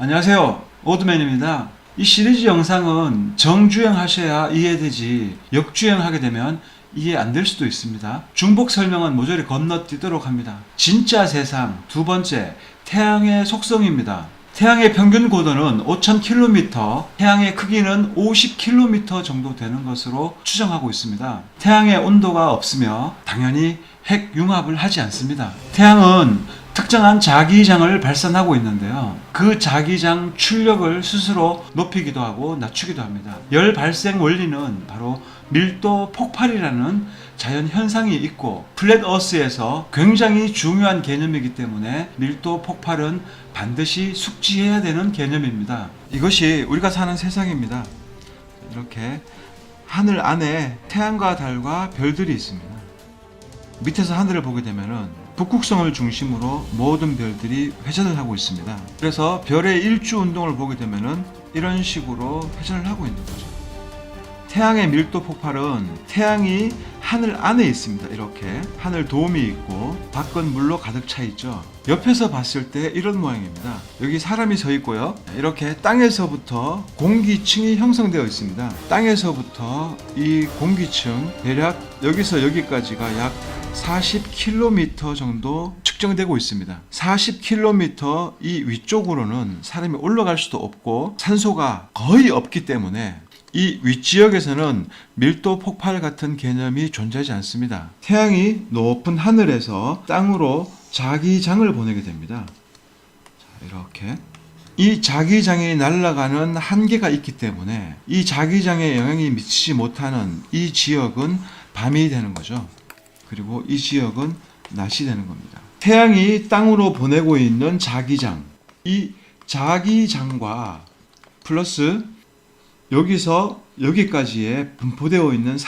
안녕하세요. 오드맨입니다. 이 시리즈 영상은 정주행하셔야 이해되지 역주행하게 되면 이해 안 될 수도 있습니다. 중복 설명은 모조리 건너뛰도록 합니다. 진짜 세상 두 번째, 태양의 속성입니다. 태양의 평균 고도는 5000km, 태양의 크기는 50km 정도 되는 것으로 추정하고 있습니다. 태양의 온도가 없으며 당연히 핵융합을 하지 않습니다. 태양은 특정한 자기장을 발산하고 있는데요. 그 자기장 출력을 스스로 높이기도 하고 낮추기도 합니다. 열 발생 원리는 바로 밀도 폭발이라는 자연 현상이 있고 플랫 어스에서 굉장히 중요한 개념이기 때문에 밀도 폭발은 반드시 숙지해야 되는 개념입니다. 이것이 우리가 사는 세상입니다. 이렇게 하늘 안에 태양과 달과 별들이 있습니다. 밑에서 하늘을 보게 되면은 북극성을 중심으로 모든 별들이 회전을 하고 있습니다. 그래서 별의 일주 운동을 보게 되면은 이런 식으로 회전을 하고 있는 거죠. 태양의 밀도 폭발은 태양이 하늘 안에 있습니다. 이렇게 하늘 도움이 있고 밖은 물로 가득 차 있죠. 옆에서 봤을 때 이런 모양입니다. 여기 사람이 서 있고요. 이렇게 땅에서부터 공기층이 형성되어 있습니다. 땅에서부터 이 공기층 대략 여기서 여기까지가 약 40km 정도 측정되고 있습니다. 40km 이 위쪽으로는 사람이 올라갈 수도 없고 산소가 거의 없기 때문에 이 윗지역에서는 밀도 폭발 같은 개념이 존재하지 않습니다. 태양이 높은 하늘에서 땅으로 자기장을 보내게 됩니다. 자, 이렇게 이 자기장이 날아가는 한계가 있기 때문에 이 자기장에 영향이 미치지 못하는 이 지역은 밤이 되는 거죠. 그리고 이 지역은 낮이 되는 겁니다. 태양이 땅으로 보내고 있는 자기장, 이 자기장과 플러스 여기서 여기까지에 분포되어 있는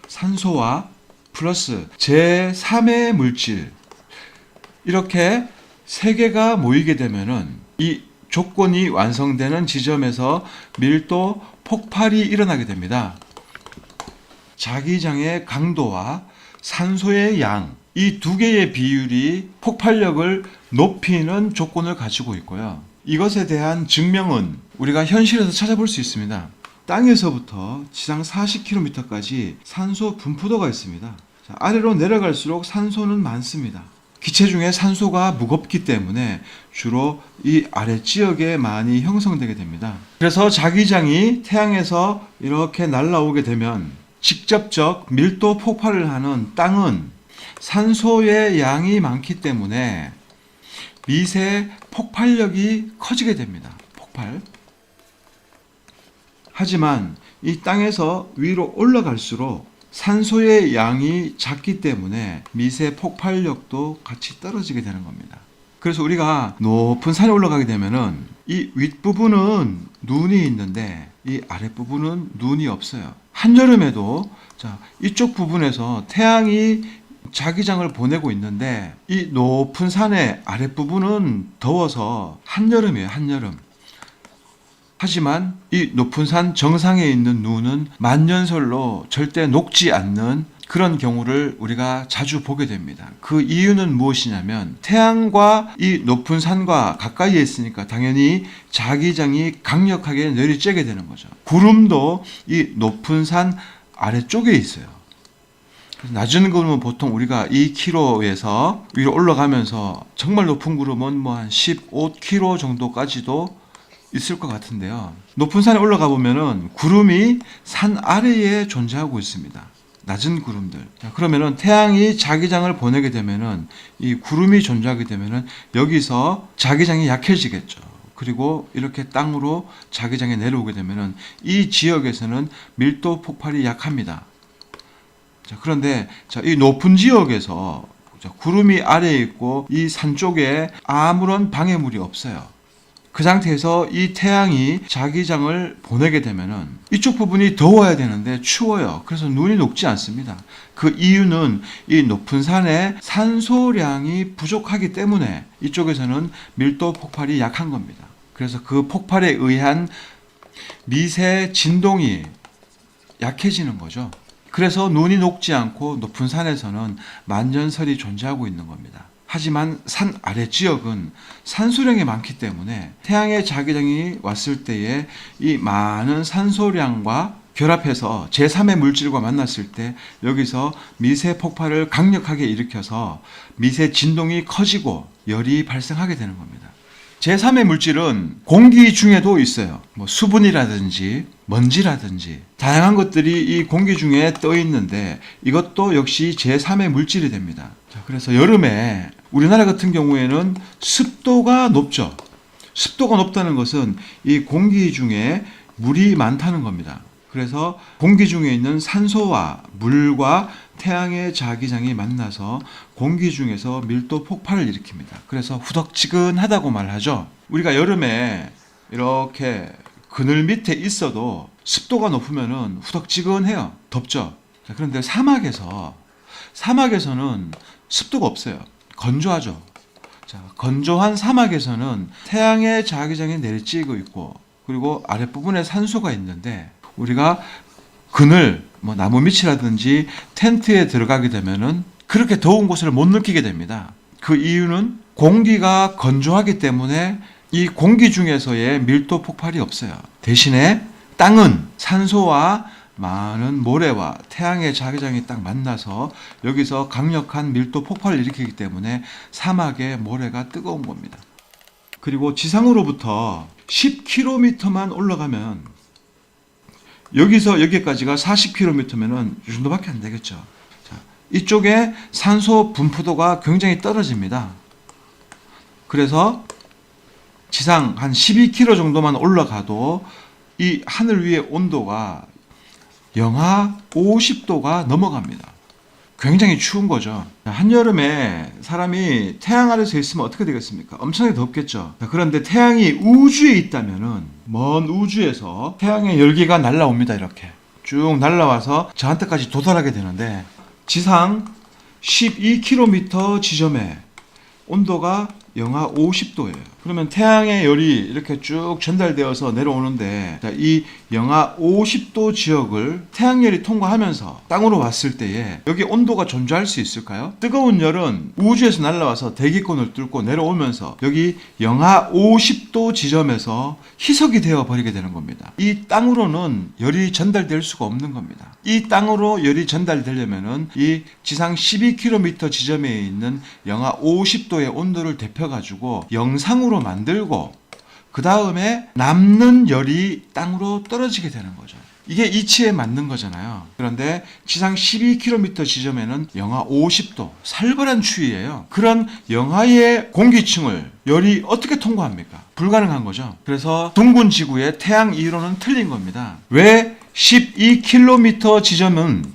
산소와 플러스 제3의 물질, 이렇게 세 개가 모이게 되면은 이 조건이 완성되는 지점에서 밀도 폭발이 일어나게 됩니다. 자기장의 강도와 산소의 양, 이 두 개의 비율이 폭발력을 높이는 조건을 가지고 있고요. 이것에 대한 증명은 우리가 현실에서 찾아볼 수 있습니다. 땅에서부터 지상 40km까지 산소 분포도가 있습니다. 자, 아래로 내려갈수록 산소는 많습니다. 기체 중에 산소가 무겁기 때문에 주로 이 아랫지역에 많이 형성되게 됩니다. 그래서 자기장이 태양에서 이렇게 날아오게 되면 직접적 밀도 폭발을 하는 땅은 산소의 양이 많기 때문에 미세 폭발력이 커지게 됩니다. 폭발. 하지만 이 땅에서 위로 올라갈수록 산소의 양이 작기 때문에 미세 폭발력도 같이 떨어지게 되는 겁니다. 그래서 우리가 높은 산에 올라가게 되면은 이 윗부분은 눈이 있는데 이 아랫부분은 눈이 없어요. 한여름에도 자, 이쪽 부분에서 태양이 자기장을 보내고 있는데 이 높은 산의 아랫부분은 더워서 한여름이에요. 한여름. 하지만 이 높은 산 정상에 있는 눈은 만년설로 절대 녹지 않는 그런 경우를 우리가 자주 보게 됩니다. 그 이유는 무엇이냐면 태양과 이 높은 산과 가까이에 있으니까 당연히 자기장이 강력하게 내리쬐게 되는 거죠. 구름도 이 높은 산 아래쪽에 있어요. 낮은 구름은 보통 우리가 2km에서 위로 올라가면서 정말 높은 구름은 뭐 한 15km 정도까지도 있을 것 같은데요. 높은 산에 올라가 보면은 구름이 산 아래에 존재하고 있습니다. 낮은 구름들. 자, 그러면은 태양이 자기장을 보내게 되면은 이 구름이 존재하게 되면은 여기서 자기장이 약해지겠죠. 그리고 이렇게 땅으로 자기장에 내려오게 되면은 이 지역에서는 밀도 폭발이 약합니다. 자, 그런데 이 높은 지역에서 구름이 아래에 있고 이 산 쪽에 아무런 방해물이 없어요. 그 상태에서 이 태양이 자기장을 보내게 되면은 이쪽 부분이 더워야 되는데 추워요. 그래서 눈이 녹지 않습니다. 그 이유는 이 높은 산에 산소량이 부족하기 때문에 이쪽에서는 밀도 폭발이 약한 겁니다. 그래서 그 폭발에 의한 미세 진동이 약해지는 거죠. 그래서 눈이 녹지 않고 높은 산에서는 만년설이 존재하고 있는 겁니다. 하지만 산 아래 지역은 산소량이 많기 때문에 태양의 자기장이 왔을 때에 이 많은 산소량과 결합해서 제3의 물질과 만났을 때 여기서 미세 폭발을 강력하게 일으켜서 미세 진동이 커지고 열이 발생하게 되는 겁니다. 제3의 물질은 공기 중에도 있어요. 뭐 수분이라든지 먼지라든지 다양한 것들이 이 공기 중에 떠 있는데 이것도 역시 제3의 물질이 됩니다. 자, 그래서 여름에 우리나라 같은 경우에는 습도가 높죠. 습도가 높다는 것은 이 공기 중에 물이 많다는 겁니다. 그래서 공기 중에 있는 산소와 물과 태양의 자기장이 만나서 공기 중에서 밀도 폭발을 일으킵니다. 그래서 후덕지근하다고 말하죠. 우리가 여름에 이렇게 그늘 밑에 있어도 습도가 높으면 후덕지근해요. 덥죠. 그런데 사막에서는 습도가 없어요. 건조하죠. 자, 건조한 사막에서는 태양의 자기장이 내리쬐고 있고 그리고 아랫부분에 산소가 있는데 우리가 그늘, 나무 밑이라든지 텐트에 들어가게 되면은 그렇게 더운 곳을 못 느끼게 됩니다. 그 이유는 공기가 건조하기 때문에 이 공기 중에서의 밀도 폭발이 없어요. 대신에 땅은 산소와 많은 모래와 태양의 자기장이 딱 만나서 여기서 강력한 밀도 폭발을 일으키기 때문에 사막의 모래가 뜨거운 겁니다. 그리고 지상으로부터 10km만 올라가면 여기서 여기까지가 40km면은 이 정도밖에 안 되겠죠. 자, 이쪽에 산소 분포도가 굉장히 떨어집니다. 그래서 지상 한 12km 정도만 올라가도 이 하늘 위의 온도가 영하 50도가 넘어갑니다. 굉장히 추운 거죠. 한여름에 사람이 태양 아래서 있으면 어떻게 되겠습니까? 엄청나게 덥겠죠. 그런데 태양이 우주에 있다면은 먼 우주에서 태양의 열기가 날라옵니다. 이렇게 쭉 날라와서 저한테까지 도달하게 되는데 지상 12km 지점에 온도가 영하 50도예요. 그러면 태양의 열이 이렇게 쭉 전달되어서 내려오는데 이 영하 50도 지역을 태양열이 통과하면서 땅으로 왔을 때에 여기 온도가 존재할 수 있을까요? 뜨거운 열은 우주에서 날아와서 대기권을 뚫고 내려오면서 여기 영하 50도 지점에서 희석이 되어 버리게 되는 겁니다. 이 땅으로는 열이 전달될 수가 없는 겁니다. 이 땅으로 열이 전달되려면은 이 지상 12km 지점에 있는 영하 50도의 온도를 대표가지고 영상으로 만들고 그 다음에 남는 열이 땅으로 떨어지게 되는 거죠. 이게 이치에 맞는 거잖아요. 그런데 지상 12km 지점에는 영하 50도 살벌한 추위예요. 그런 영하의 공기층을 열이 어떻게 통과합니까? 불가능한 거죠. 그래서 둥근 지구의 태양 이론은 틀린 겁니다. 왜 12km 지점은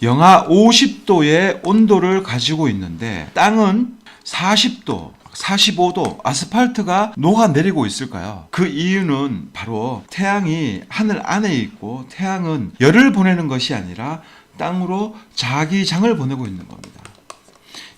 영하 50도의 온도를 가지고 있는데 땅은 40도 45도 아스팔트가 녹아내리고 있을까요? 그 이유는 바로 태양이 하늘 안에 있고 태양은 열을 보내는 것이 아니라 땅으로 자기장을 보내고 있는 겁니다.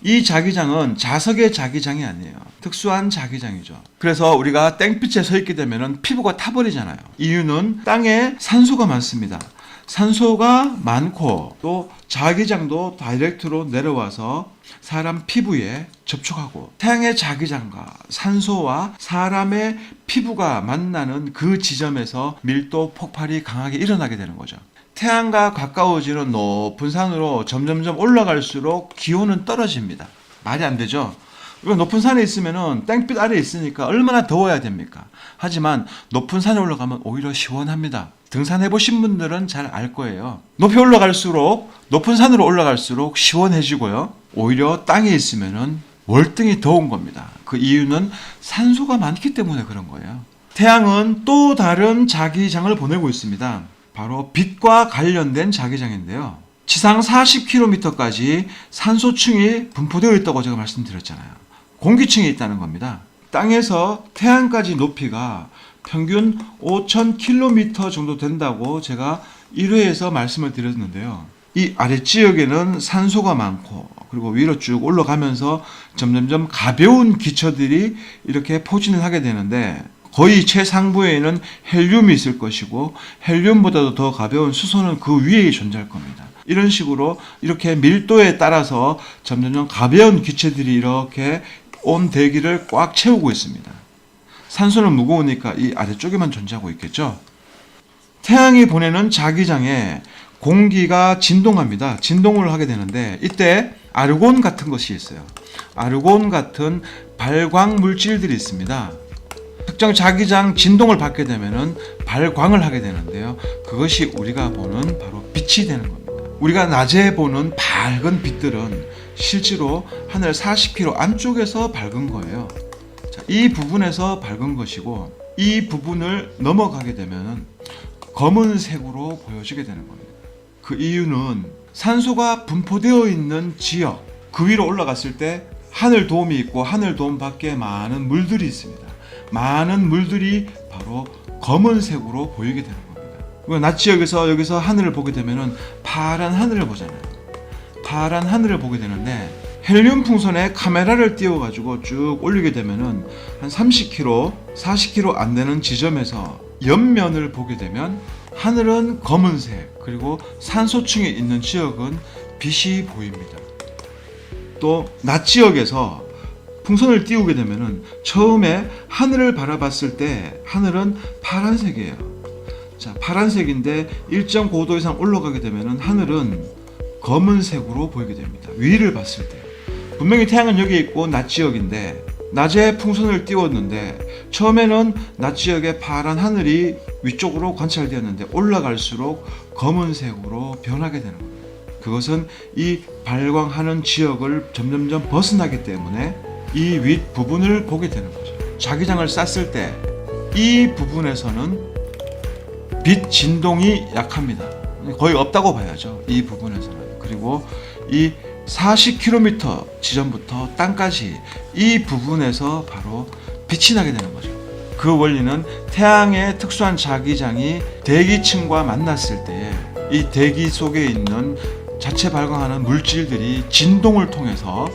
이 자기장은 자석의 자기장이 아니에요. 특수한 자기장이죠. 그래서 우리가 땡빛에 서 있게 되면 피부가 타버리잖아요. 이유는 땅에 산소가 많습니다. 산소가 많고 또 자기장도 다이렉트로 내려와서 사람 피부에 접촉하고 태양의 자기장과 산소와 사람의 피부가 만나는 그 지점에서 밀도 폭발이 강하게 일어나게 되는 거죠. 태양과 가까워지는 높은 산으로 점점점 올라갈수록 기온은 떨어집니다. 말이 안 되죠. 높은 산에 있으면은 땡빛 아래에 있으니까 얼마나 더워야 됩니까? 하지만 높은 산에 올라가면 오히려 시원합니다. 등산해 보신 분들은 잘 알 거예요. 높이 올라갈수록 높은 산으로 올라갈수록 시원해지고요. 오히려 땅에 있으면은 월등히 더운 겁니다. 그 이유는 산소가 많기 때문에 그런 거예요. 태양은 또 다른 자기장을 보내고 있습니다. 바로 빛과 관련된 자기장인데요. 지상 40km까지 산소층이 분포되어 있다고 제가 말씀드렸잖아요. 공기층이 있다는 겁니다. 땅에서 태양까지 높이가 평균 5,000km 정도 된다고 제가 1회에서 말씀을 드렸는데요. 이 아랫지역에는 산소가 많고 그리고 위로 쭉 올라가면서 점점점 가벼운 기체들이 이렇게 포진을 하게 되는데 거의 최상부에는 헬륨이 있을 것이고 헬륨보다도 더 가벼운 수소는 그 위에 존재할 겁니다. 이런 식으로 이렇게 밀도에 따라서 점점 가벼운 기체들이 이렇게 온 대기를 꽉 채우고 있습니다. 산소는 무거우니까 이 아래쪽에만 존재하고 있겠죠. 태양이 보내는 자기장에 공기가 진동합니다. 진동을 하게 되는데 이때 아르곤 같은 것이 있어요. 아르곤 같은 발광 물질들이 있습니다. 특정 자기장 진동을 받게 되면은 발광을 하게 되는데요. 그것이 우리가 보는 바로 빛이 되는 겁니다. 우리가 낮에 보는 밝은 빛들은 실제로 하늘 40km 안쪽에서 밝은 거예요. 자, 이 부분에서 밝은 것이고 이 부분을 넘어가게 되면 검은색으로 보여지게 되는 겁니다. 그 이유는 산소가 분포되어 있는 지역, 그 위로 올라갔을 때 하늘 도움이 있고 하늘 도움 밖에 많은 물들이 있습니다. 많은 물들이 바로 검은색으로 보이게 되는 겁니다. 낮 지역에서 여기서 하늘을 보게 되면은 파란 하늘을 보잖아요. 파란 하늘을 보게 되는데 헬륨 풍선에 카메라를 띄워가지고 쭉 올리게 되면은 한 30km, 40km 안 되는 지점에서 옆면을 보게 되면 하늘은 검은색, 그리고 산소층이 있는 지역은 빛이 보입니다. 또 낮 지역에서 풍선을 띄우게 되면은 처음에 하늘을 바라봤을 때 하늘은 파란색이에요. 자, 파란색인데 일정 고도 이상 올라가게 되면은 하늘은 검은색으로 보이게 됩니다. 위를 봤을 때. 분명히 태양은 여기 있고 낮 지역인데 낮에 풍선을 띄웠는데 처음에는 낮 지역의 파란 하늘이 위쪽으로 관찰되었는데 올라갈수록 검은색으로 변하게 되는 겁니다. 그것은 이 발광하는 지역을 점점점 벗어나기 때문에 이 윗 부분을 보게 되는 거죠. 자기장을 쐈을 때 이 부분에서는 빛 진동이 약합니다. 거의 없다고 봐야죠. 이 부분에서는. 그리고 이 40km 지점부터 땅까지 이 부분에서 바로 빛이 나게 되는 거죠. 그 원리는 태양의 특수한 자기장이 대기층과 만났을 때에 이 대기 속에 있는 자체 발광하는 물질들이 진동을 통해서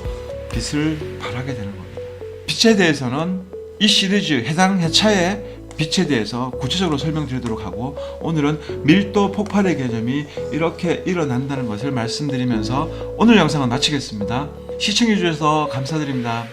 빛을 발하게 되는 겁니다. 빛에 대해서는 이 시리즈 해당 회차의 빛에 대해서 구체적으로 설명드리도록 하고 오늘은 밀도 폭발의 개념이 이렇게 일어난다는 것을 말씀드리면서 오늘 영상은 마치겠습니다. 시청해 주셔서 감사드립니다.